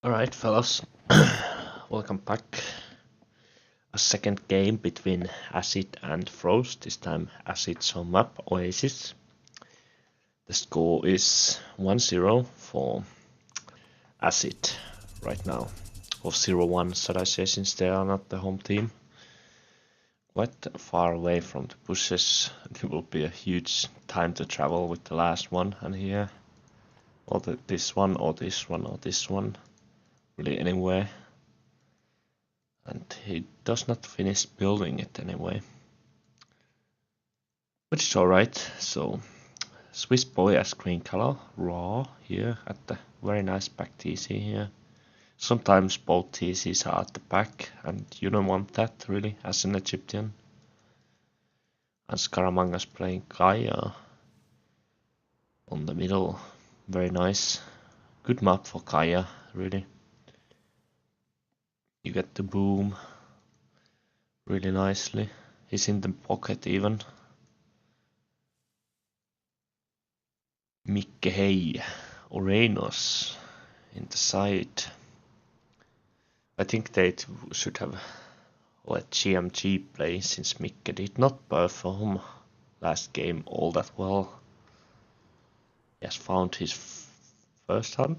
Alright, fellas, welcome back. A second game between AciD and Frost, this time AciD's home map, Oasis. The score is 1-0 for AciD right now. Or 0-1, should I say, since they are not the home team. Quite far away from the bushes. It will be a huge time to travel with the last one, and here, or this one, or this one, or this one. Really anywhere. And he does not finish building it anyway. Which is alright, so Swiss boy as green color, raw here at the very nice back TC here. Sometimes both TCs are at the back and you don't want that really as an Egyptian. And Scaramanga's playing Gaia on the middle, very nice. Good map for Gaia, really. You get the boom really nicely. He's in the pocket even. Mikkei Orenos in the side. I think they should have let GMG play since Mikke did not perform last game all that well. He has found his first hunt,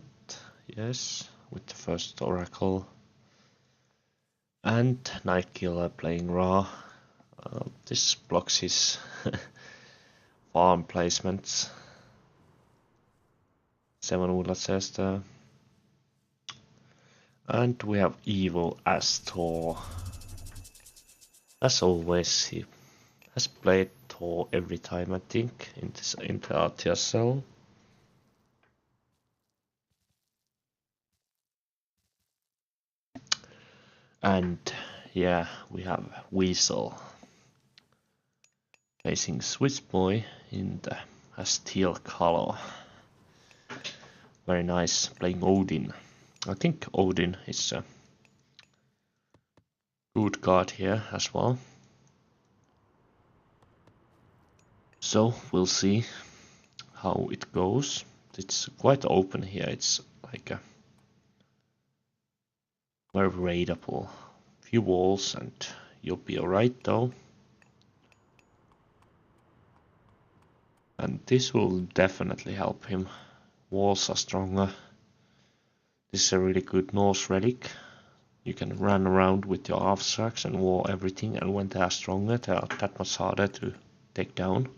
yes, with the first Oracle. And Nightkiller playing Ra. This blocks his farm placements. 7 villagers there. And we have Evo as Thor. As always, he has played Thor every time, I think, in the RTSL. And yeah, we have Weasel facing Swiss boy in the steel color. Very nice, playing Odin. I think Odin is a good card here as well. So we'll see how it goes. It's quite open here. It's like a very raidable. Few walls and you'll be alright though. And this will definitely help him. Walls are stronger. This is a really good Norse relic. You can run around with your abstracts and wall everything, and when they are stronger, they are that much harder to take down.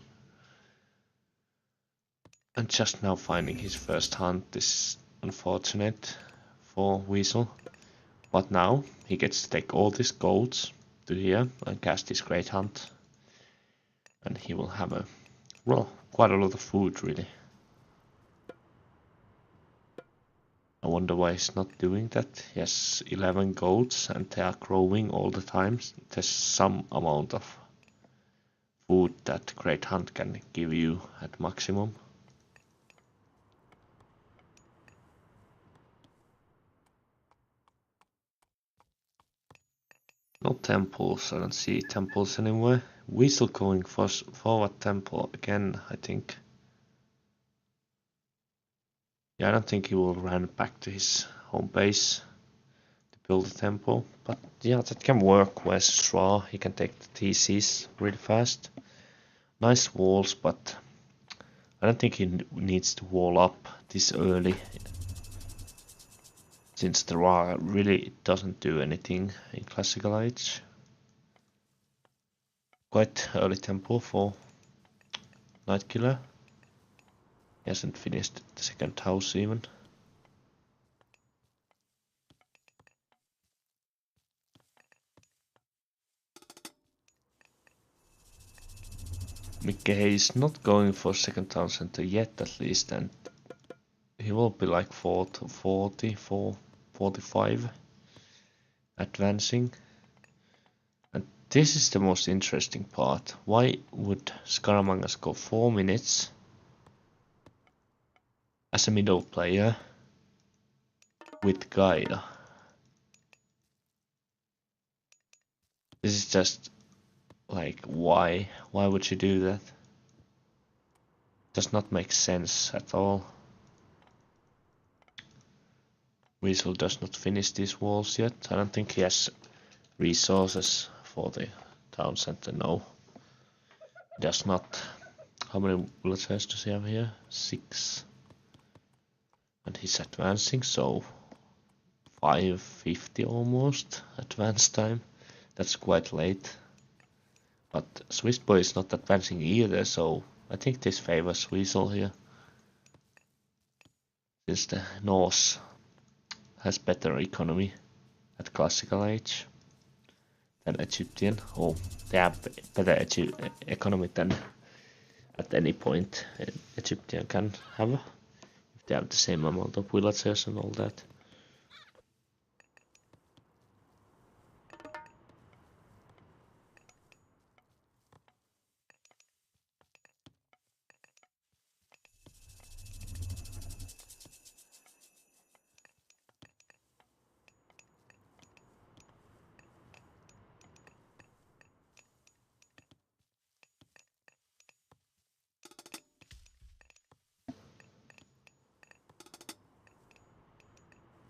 And just now finding his first hunt is unfortunate for Weasel. But now he gets to take all these golds to here and cast his great hunt. And he will have a, well, quite a lot of food really. I wonder why he's not doing that. He has 11 golds and they are growing all the time. There's some amount of food that Great Hunt can give you at maximum. No temples, I don't see temples anywhere. Weasel going for forward temple again, I think. Yeah, I don't think he will run back to his home base to build a temple. But yeah, that can work versus Ra. He can take the TCs really fast. Nice walls, but I don't think he needs to wall up this early. Since the Ra really doesn't do anything in Classical Age. Quite early tempo for Nightkiller. He hasn't finished the second house even. Mikkei is not going for second town center yet at least, and he will be like 40, 45 advancing. And this is the most interesting part. Why would Scaramangas go 4 minutes as a middle player with Gaia? This is just like, why would you do that? Does not make sense at all. Weasel does not finish these walls yet. I don't think he has resources for the town center. No, he does not. How many villagers does he have here? 6. And he's advancing, so 550 almost advance time. That's quite late. But Swiss boy is not advancing either, so I think this favors Weasel here. Since the Norse has better economy at classical age than Egyptian. Oh, they have better economy than at any point Egyptian can have. If they have the same amount of villagers and all that.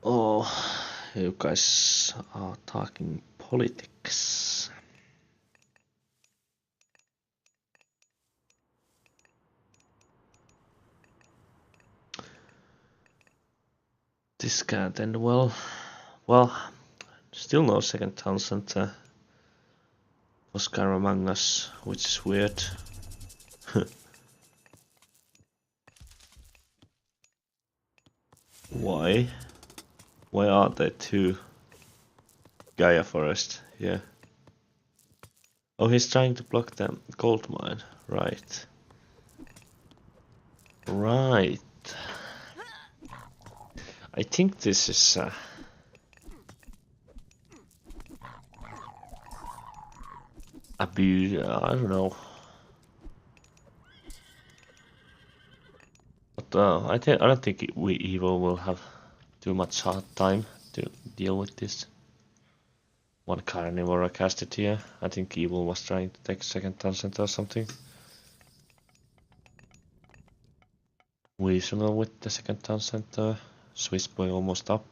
Oh, you guys are talking politics. This can't end well. Well, still no second town center for Scaramangas, which is weird. Why? Why are there 2 Gaia Forest here? Oh, he's trying to block the gold mine. Right. Right. I think this is abuse. I don't know. But I don't think we Evo will have too much hard time to deal with this. One carnivore cast it here. I think Evil was trying to take second town center or something. Reasonable with the second town center. Swiss boy almost up.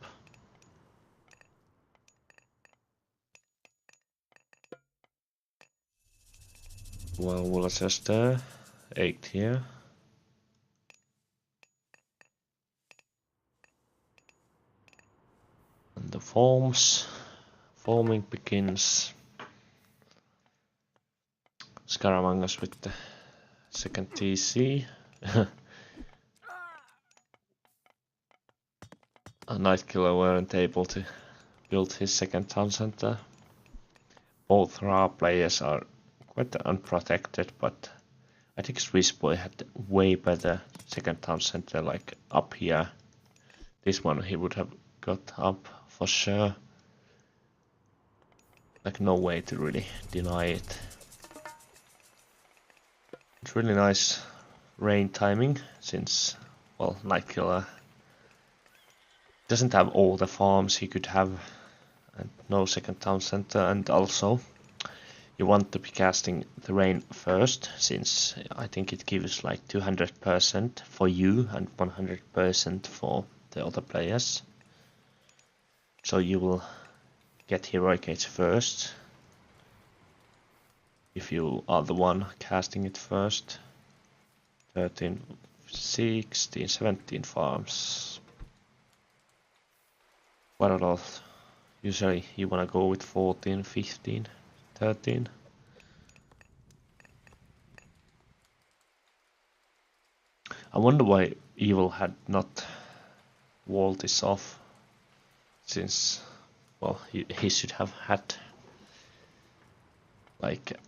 Well, villagers there. 8 here. And the forming begins. Scaramangas with the second TC. A Nightkiller weren't able to build his second town center. Both raw players are quite unprotected, but I think Swiss boy had way better second town center, like up here. This one he would have got up for sure. Like no way to really deny it. It's really nice rain timing, since, well, Nightkiller doesn't have all the farms he could have and no second town center, and also you want to be casting the rain first, since I think it gives like 200% for you and 100% for the other players. So you will get heroic age first if you are the one casting it first. 13, 16, 17 farms. Quite a lot. Usually you wanna go with 14, 15, 13. I wonder why Evil had not walled this off, since, well, he should have had, like,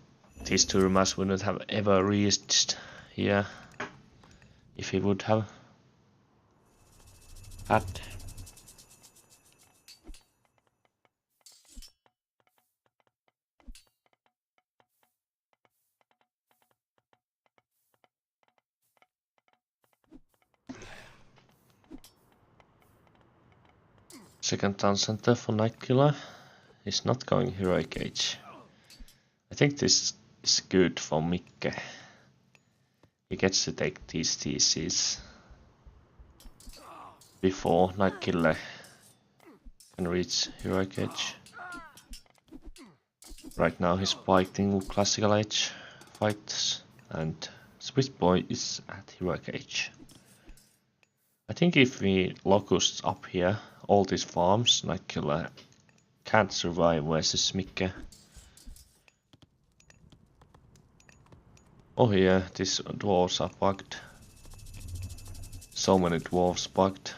these 2 rumors wouldn't have ever reached here if he would have had. Second town center for Nightkiller is not going heroic age. I think this is good for Mikke. He gets to take these TCs before Nightkiller Can reach heroic age. Right now he's fighting classical age fights, and Swiss boy is at heroic age. I think if we locusts up here, all these farms, Nightkiller can't survive versus Mikke. Oh yeah, these dwarves are bugged. So many dwarves bugged.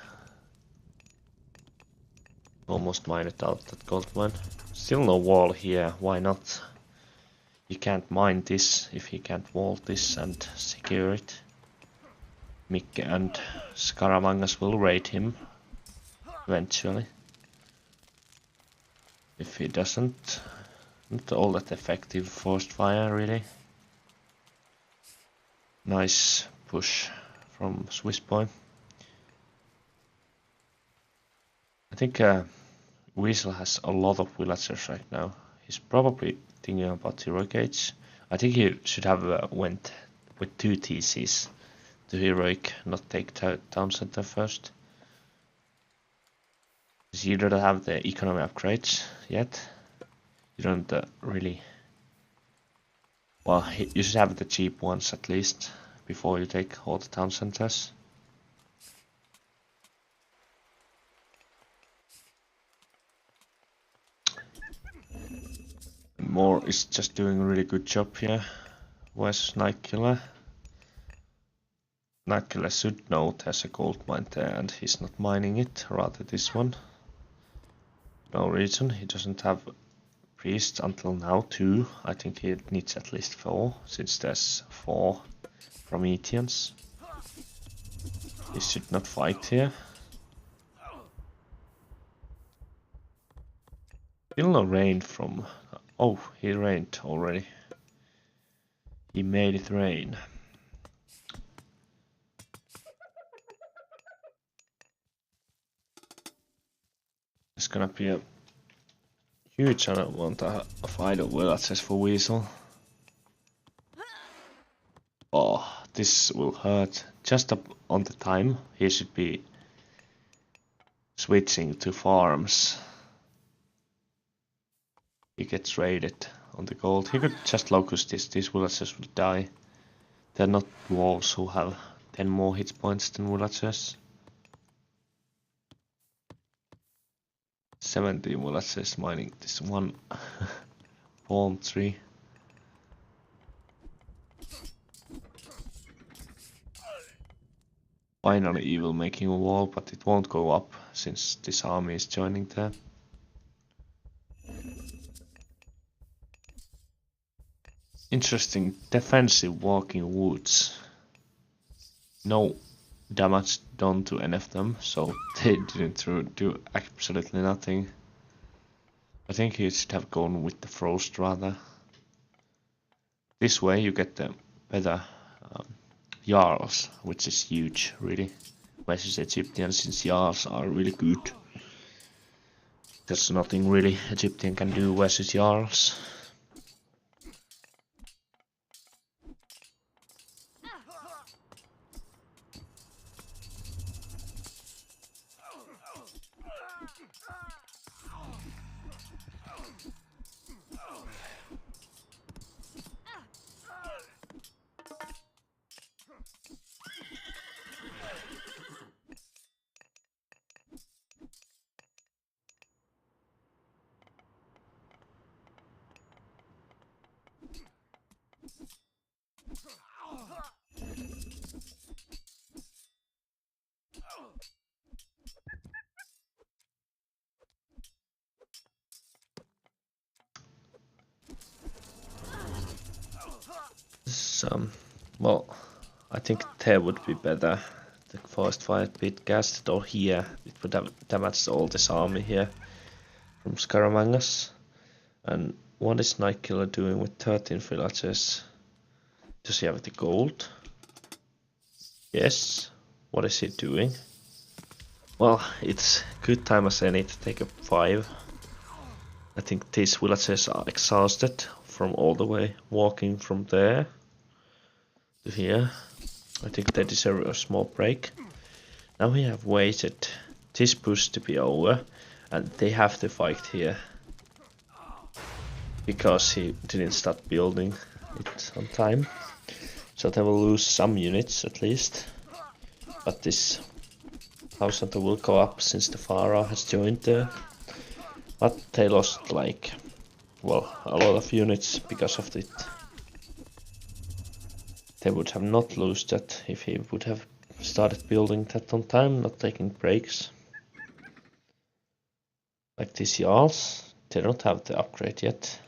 Almost mined out that gold mine. Still no wall here, why not? You can't mine this if he can't wall this and secure it. Mikke and Scaramangas will raid him eventually. If he doesn't, not all that effective forced fire really. Nice push from Swiss boy. I think Weasel has a lot of villagers right now. He's probably thinking about heroic age. I think he should have went with 2 TCs to heroic, not take town center first. You don't have the economy upgrades yet. You don't really... Well, you should have the cheap ones at least before you take all the town centers. Moore is just doing a really good job here. Where's Nightkiller? Nightkiller should know there's a gold mine there and he's not mining it, rather this one. No reason, he doesn't have priests until now, 2. I think he needs at least 4, since there's 4 Prometheans. He should not fight here. Still no rain from... Oh, he rained already. He made it rain. It's gonna be a huge amount of idle villagers for Weasel. Oh, this will hurt. Just up on the time, he should be switching to farms. He gets raided on the gold. He could just locust this. These villagers will die. They're not wolves who have 10 more hit points than villagers. 17 villagers mining this one palm tree. Finally evil making a wall, but it won't go up since this army is joining there. Interesting defensive walking woods. No damage done to any of them, so they didn't do absolutely nothing. I think he should have gone with the frost rather. This way you get the better Jarls, which is huge really, versus Egyptians, since Jarls are really good. There's nothing really Egyptian can do versus Jarls. Well, I think there would be better. The forest fire pit casted, or here it would have damaged all this army here from Scaramangas. And what is Nightkiller doing with 13 villagers? Does he have the gold? Yes. What is he doing? Well, it's good time as any to take up 5. I think these villagers are exhausted from all the way walking from there to here. I think they deserve a small break. Now we have waited this push to be over, And they have to fight here. Because he didn't start building it on time. So they will lose some units at least. But this house hunter will go up since the Pharaoh has joined there. But they lost like, well, a lot of units because of it. They would have not lost that if he would have started building that on time, not taking breaks. Like these Jarls, they don't have the upgrade yet.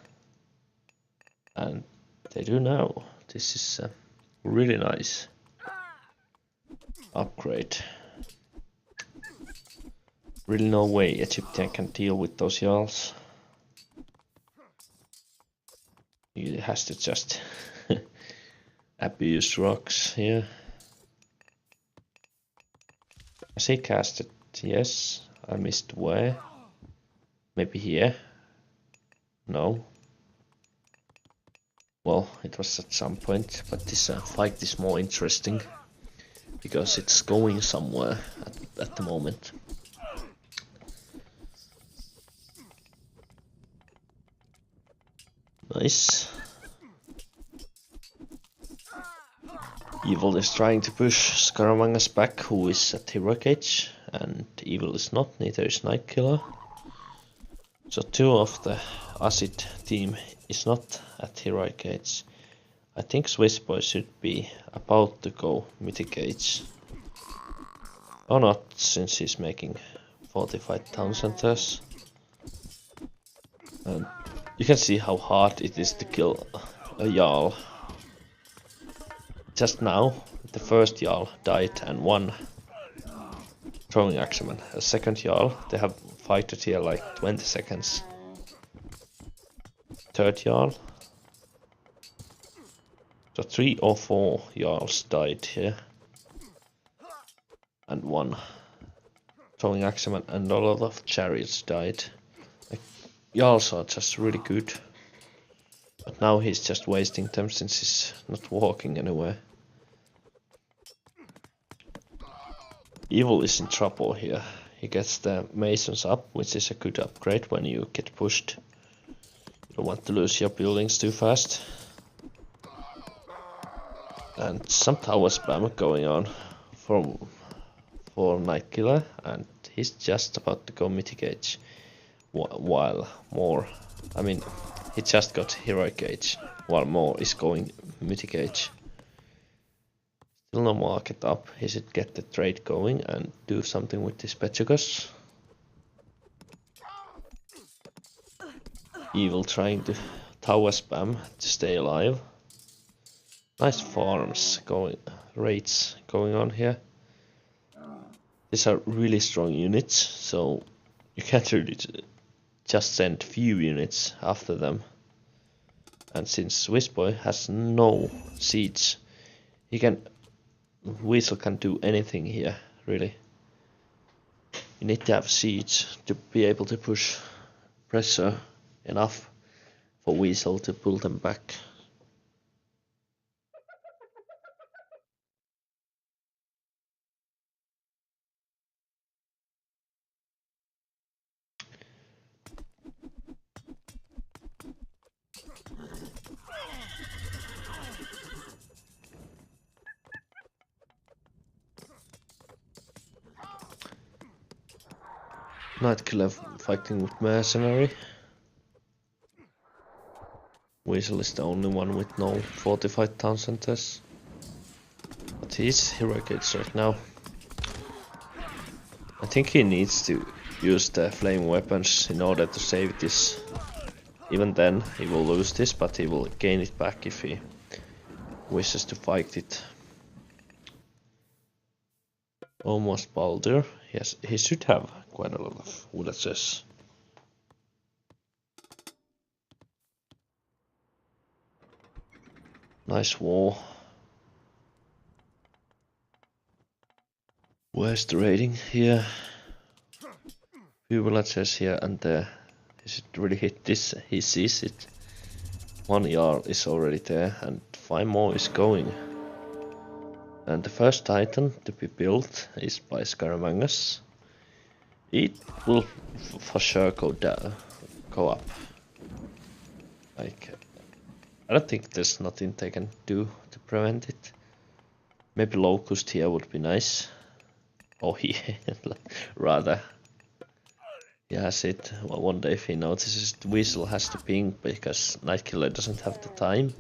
And they do now. This is a really nice upgrade. Really no way Egyptian can deal with those Jarls. He has to just abuse rocks here. As he casted, yes, I missed where. Maybe here. No. Well, it was at some point, but this fight is more interesting because it's going somewhere at the moment. Nice. Evil is trying to push Scaramangas back, who is at Heroic Age, and Evil is not, neither is Nightkiller. So two of the AciD team is not at Heroic Age. I think Swiss Boy should be about to go Mythic Age. Or not, since he's making fortified town centers. And you can see how hard it is to kill a Jarl. Just now, the first Jarl died and one throwing axeman. A second Jarl, they have fighted here like 20 seconds. Third Jarl. So 3 or 4 Jarls died here. And one throwing axeman and a lot of chariots died. Like, Jarls are just really good. But now he's just wasting them since he's not walking anywhere. Evil is in trouble here. He gets the masons up, which is a good upgrade when you get pushed. You don't want to lose your buildings too fast. And some tower spam going on for Nightkiller, and he's just about to go Mythic Age. While more, I mean, he just got Heroic Age, while more is going Mythic Age. Still no market up. He should get the trade going and do something with this Pechugas. Evil trying to tower spam to stay alive. Nice farms going, raids going on here. These are really strong units, so you can't really just send few units after them. And since Swiss Boy has no siege, Weasel can do anything here, really. You need to have siege to be able to push pressure enough for Weasel to pull them back. Nightkiller fighting with Mercenary. Weasel is the only one with no fortified town centers. But he's Heroic Age right now. I think he needs to use the flame weapons in order to save this. Even then he will lose this, but he will gain it back if he wishes to fight it. Almost Baldur. Yes, he should have quite a lot of villages. Nice war. Where's the raiding? Here. Few villages here and there. He should really hit this. He sees it. 1 Jarl is already there and 5 more is going. And the first Titan to be built is by Scaramangas. It will for sure go up. Like, I don't think there's nothing they can do to prevent it. Maybe Locust here would be nice. Oh, he rather. He has it. Well, one day if he notices the Weasel has to ping because Nightkiller doesn't have the time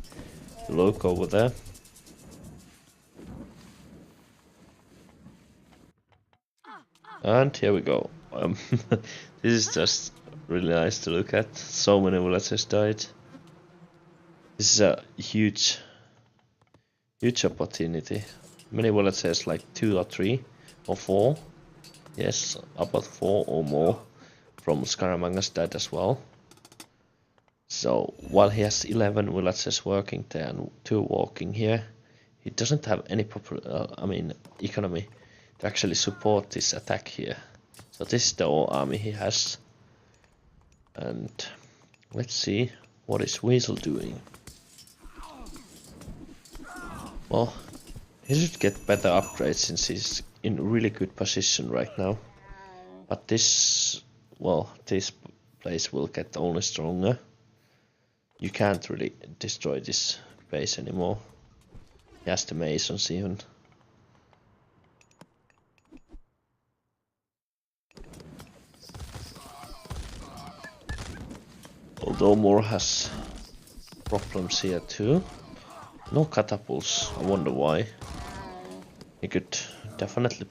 to look over there. And here we go. This is just really nice to look at. So many villagers died. This is a huge opportunity. Many villagers, like 2 or 3 or 4. Yes, about 4 or more from Scaramangas died as well. So while he has 11 villagers working there and 2 walking here, he doesn't have any economy to actually support this attack here. So this is the whole army he has. And let's see what is Weasel doing. Well, he should get better upgrades since he's in really good position right now. But this place will get only stronger. You can't really destroy this base anymore. He has the masons even. Although Moore has problems here too. No catapults, I wonder why. He could definitely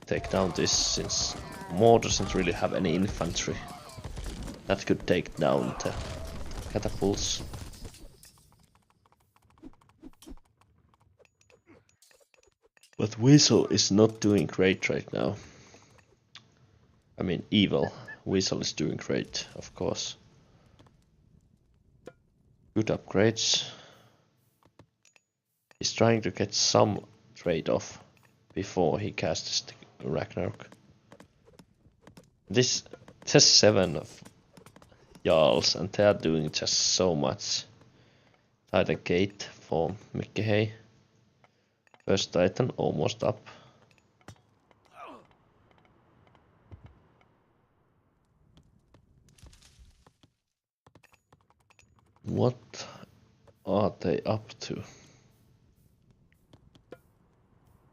take down this since Moore doesn't really have any infantry that could take down the catapults. But Weasel is not doing great right now. I mean, evil. Weasel is doing great, of course. Good upgrades. He's trying to get some trade-off before he casts the Ragnarok. This just 7 of Jarls and they are doing just so much. Titan Gate for Mikkei. First Titan almost up. What are they up to?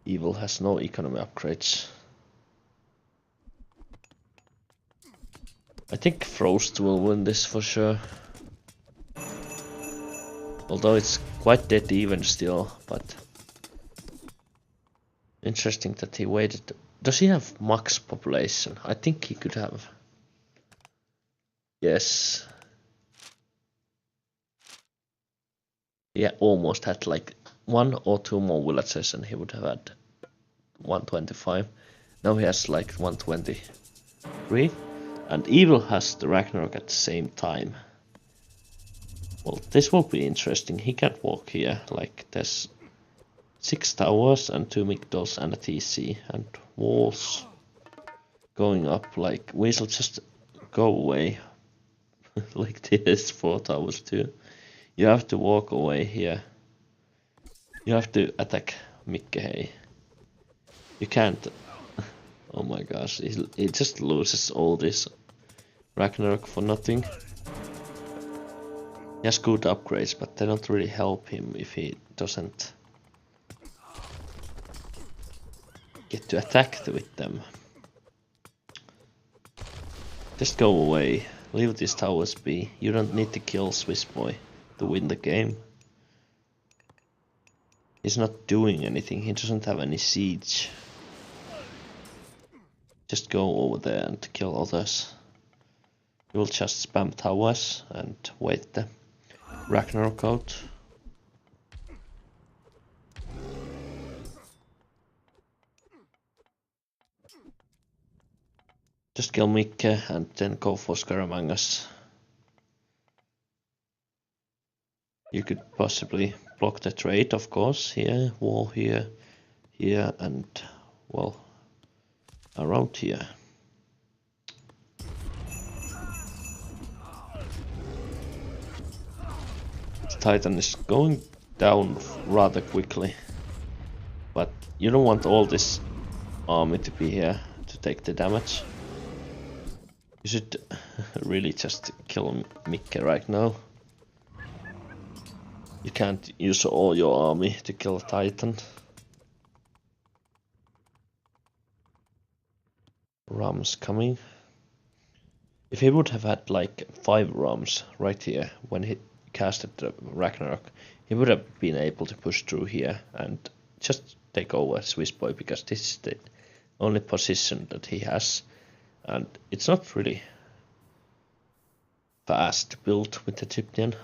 Evil has no economy upgrades. I think Frost will win this for sure. Although it's quite dead even still, but interesting that he waited. Does he have max population? I think he could have. Yes. He almost had like 1 or 2 more villages and he would have had 125. Now he has like 123. And Evil has the Ragnarok at the same time. Well, this will be interesting. He can't walk here. Like there's 6 towers and 2 Migdols and a TC and walls going up. Like Weasel, just go away. Like this 4 towers too. You have to walk away here. You have to attack Mikkei. You can't. Oh my gosh, he just loses all this Ragnarok for nothing. He has good upgrades, but they don't really help him if he doesn't get to attack with them. Just go away. Leave these towers be. You don't need to kill Swiss Boy to win the game. He's not doing anything. He doesn't have any siege. Just go over there and kill others. You will just spam towers and wait the Ragnarok out. Just kill Mikke and then go for Scaramangas. You could possibly block the trade, of course, here, wall here, here, and, well, around here. The Titan is going down rather quickly, but you don't want all this army to be here to take the damage. You should really just kill Mikke right now. You can't use all your army to kill Titan. Rams coming. If he would have had like 5 Rams right here when he casted the Ragnarok, he would have been able to push through here and just take over Swiss Boy, because this is the only position that he has, and it's not really fast to build with the Egyptian.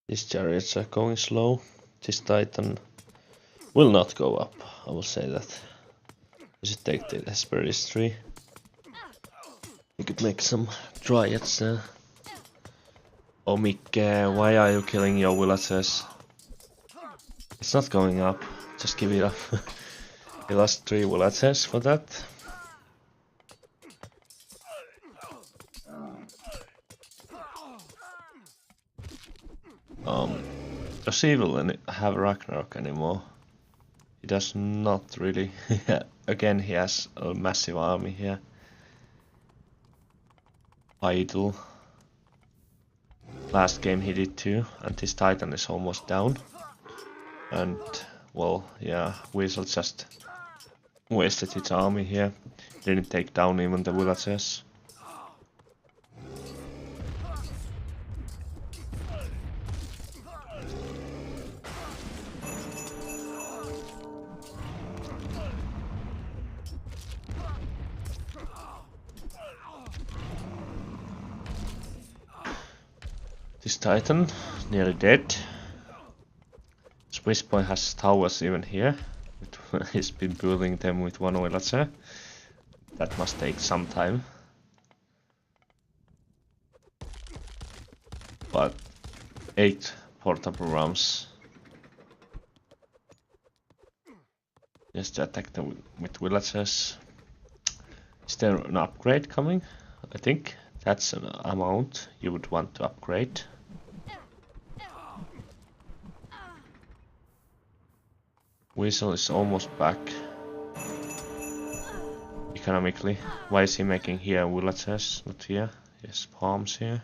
These chariots are going slow. This Titan will not go up, I will say that. We should take the Hesperus tree. We could make some dryads there. Oh Mikke, why are you killing your villagers? It's not going up, just give it up. He lost 3 villagers for that. Does he even have Ragnarok anymore? He does not really. Again, he has a massive army here. Idle. Last game he did too, and his Titan is almost down. And, well, yeah, Weasel just wasted his army here. Didn't take down even the villagers. This Titan, nearly dead. Swiss Boy has towers even here. He's been building them with 1 villager. That must take some time. But 8 portable rams. Just attack them with villagers. Is there an upgrade coming? I think that's an amount you would want to upgrade. Weasel is almost back. Economically. Why is he making here villagers, not here? He has farms here.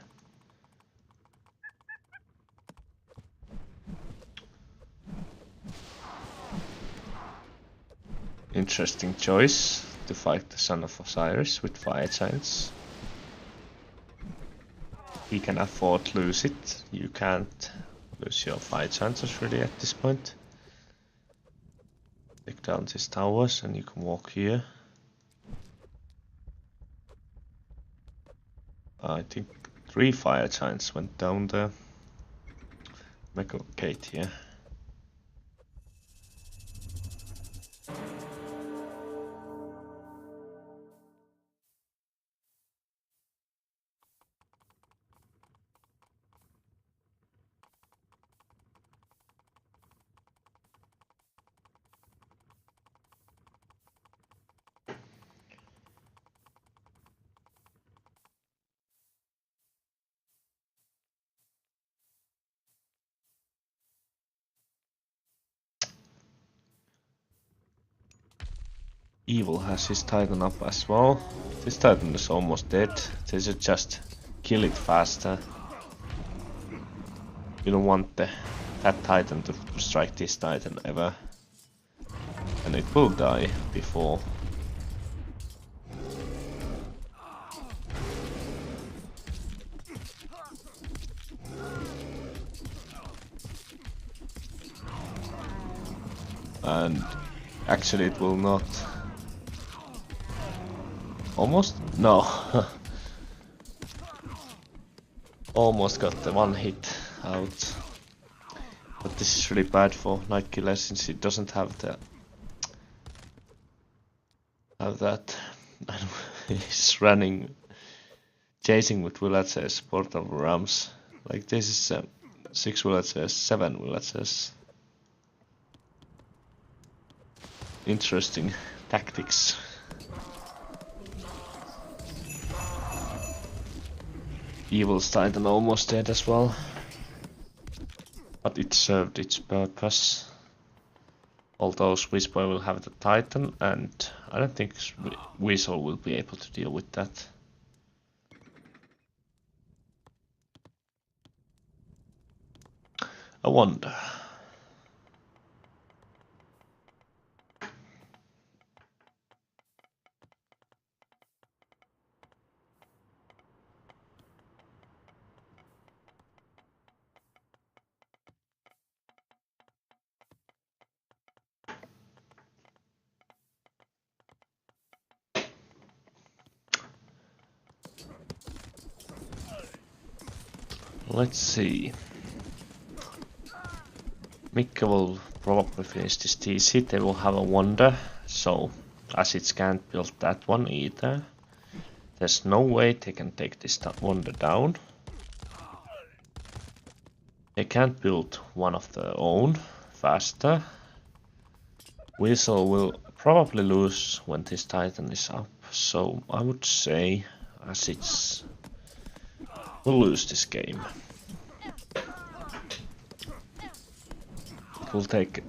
Interesting choice to fight the Son of Osiris with fire giants. He can afford to lose it. You can't lose your fire giants really at this point. Take down these towers and you can walk here. I think 3 fire giants went down there. Make a gate here. Evil has his Titan up as well. This Titan is almost dead. They should just kill it faster. You don't want that Titan to strike this Titan ever. And it will die before. And actually it will not. Almost? No. Almost got the 1 hit out. But this is really bad for Nightkiller since he doesn't have that. He's running, chasing with villagers, portable rams. Like this is 6 villagers, 7 villagers. Interesting tactics. Evil's Titan almost dead as well. but it served its purpose. Although Swissboy will have the Titan, and I don't think Weasel will be able to deal with that. I wonder. Let's see. Mikko will probably finish this TC, they will have a Wonder, so AciD can't build that one either. There's no way they can take this Wonder down. They can't build one of their own faster. Weasel will probably lose when this Titan is up, so I would say AciD will lose this game. It will take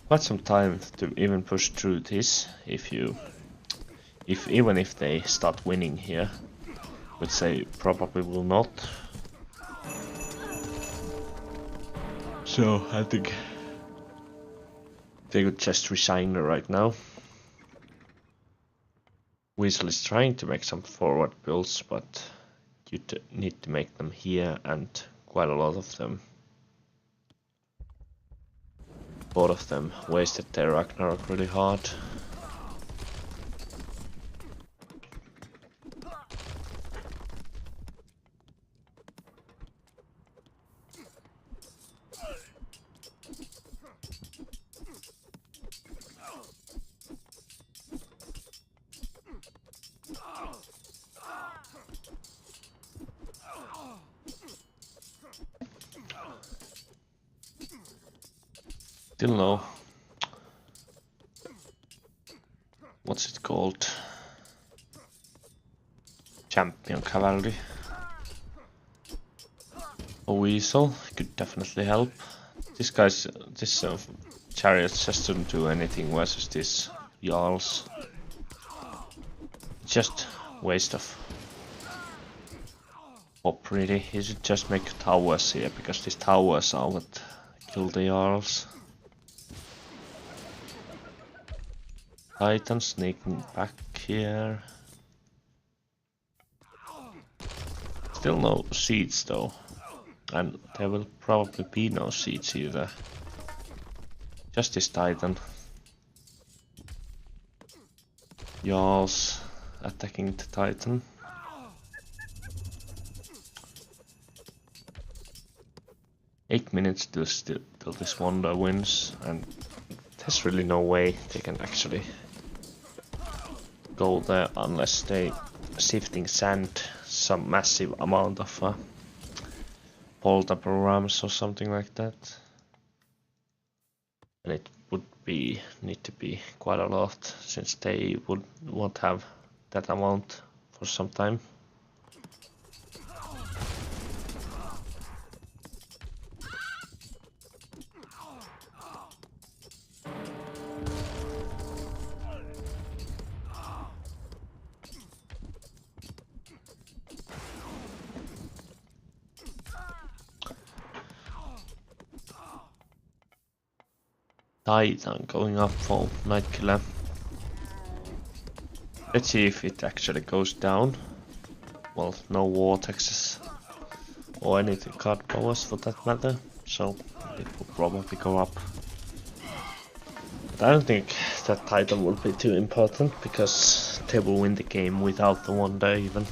quite some time to even push through this even if they start winning here, which they probably will not. So I think they could just resign right now. Weasel is trying to make some forward builds, but you need to make them here, and quite a lot of them. Both of them wasted their Ragnarok really hard. Still no. What's it called? Champion Cavalry. A Weasel could definitely help. This chariot just shouldn't do anything versus these Jarls. Just waste of pop really. He should just make towers here, because these towers are what kill the Jarls. Titan sneaking back here. Still no seeds though. And there will probably be no seeds either. Just this Titan. Jarls attacking the Titan. Eight minutes till this Wonder wins, and there's really no way they can actually go there unless they shifting sand some massive amount of bolt up rams or something like that. And it would need to be quite a lot, since they won't have that amount for some time. Titan going up for Nightkiller. Let's see if it actually goes down. Well, no vortexes or anything card powers for that matter, so it will probably go up. But I don't think that Titan will be too important, because they will win the game without the Wonder even.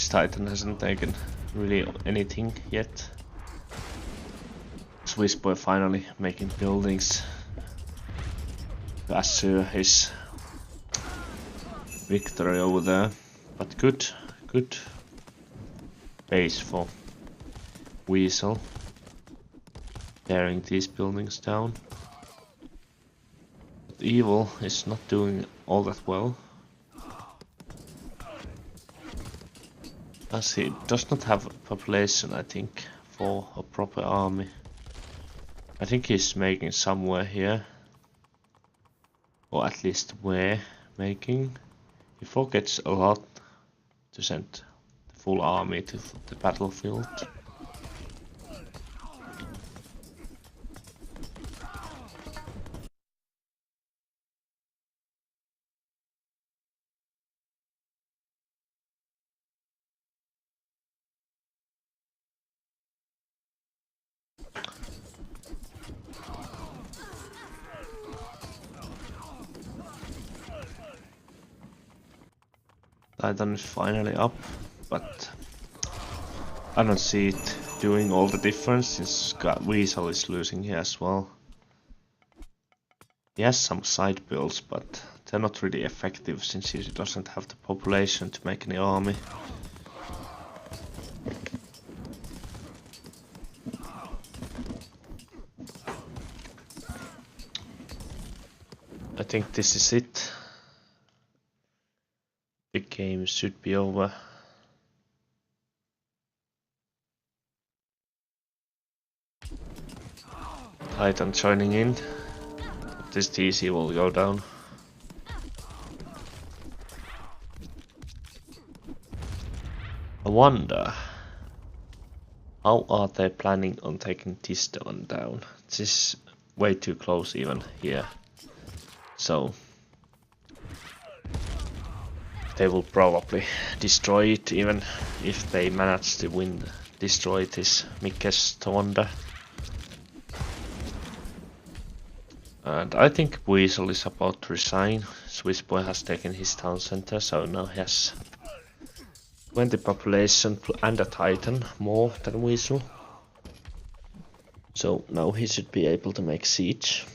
Titan hasn't taken really anything yet. Swiss boy finally making buildings to assure his victory over there. But good base for Weasel. Tearing these buildings down. But Evil is not doing all that well, as he does not have a population, I think, for a proper army. I think he's making somewhere here, or at least where making. He forgets a lot to send the full army to the battlefield. Titan is finally up, but I don't see it doing all the difference since Weasel is losing here as well. He has some side builds, but they're not really effective since he doesn't have the population to make any army. I think this is it. The game should be over. Titan joining in. This TC will go down. I wonder, how are they planning on taking this one down? This is way too close even here. So they will probably destroy it, even if they manage to destroy this Mikke's Wonder. And I think Weasel is about to resign. Swiss boy has taken his town center, so now he has 20 population and a Titan more than Weasel. So now he should be able to make siege.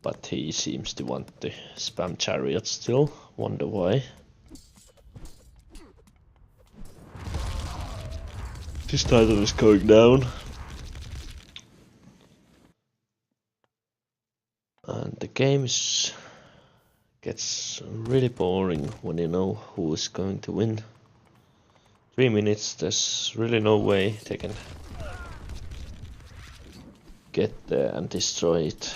But he seems to want to spam chariots still. Wonder why. This Titan is going down. And the game gets really boring when you know who is going to win. 3 minutes, there's really no way they can get there and destroy it.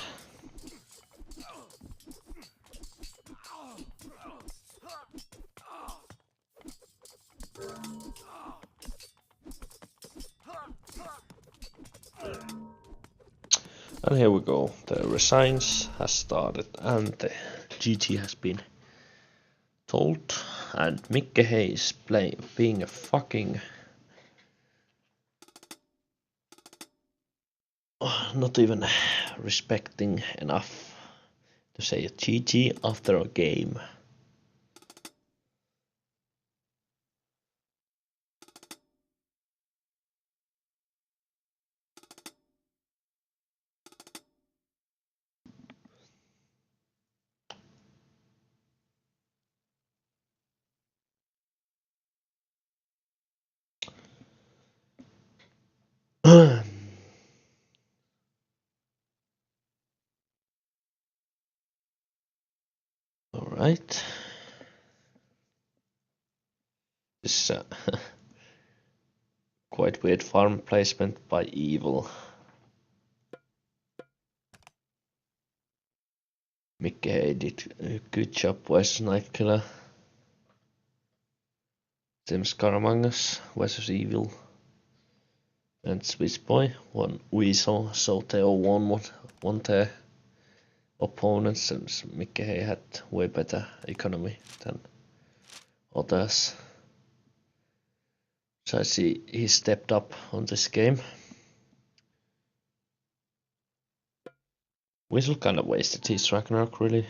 And here we go, the resigns has started and the GG has been told, and Mikke is being a fucking not even respecting enough to say a GG after a game. Alright. This is a quite weird farm placement by Evil. Mikke did a good job as Knife Killer. Tim Scaramangas versus Evil. And Swiss Boy won Weasel, so they all won their opponents, and Mikke had way better economy than others. So I see he stepped up on this game. Weasel kind of wasted his Ragnarok really.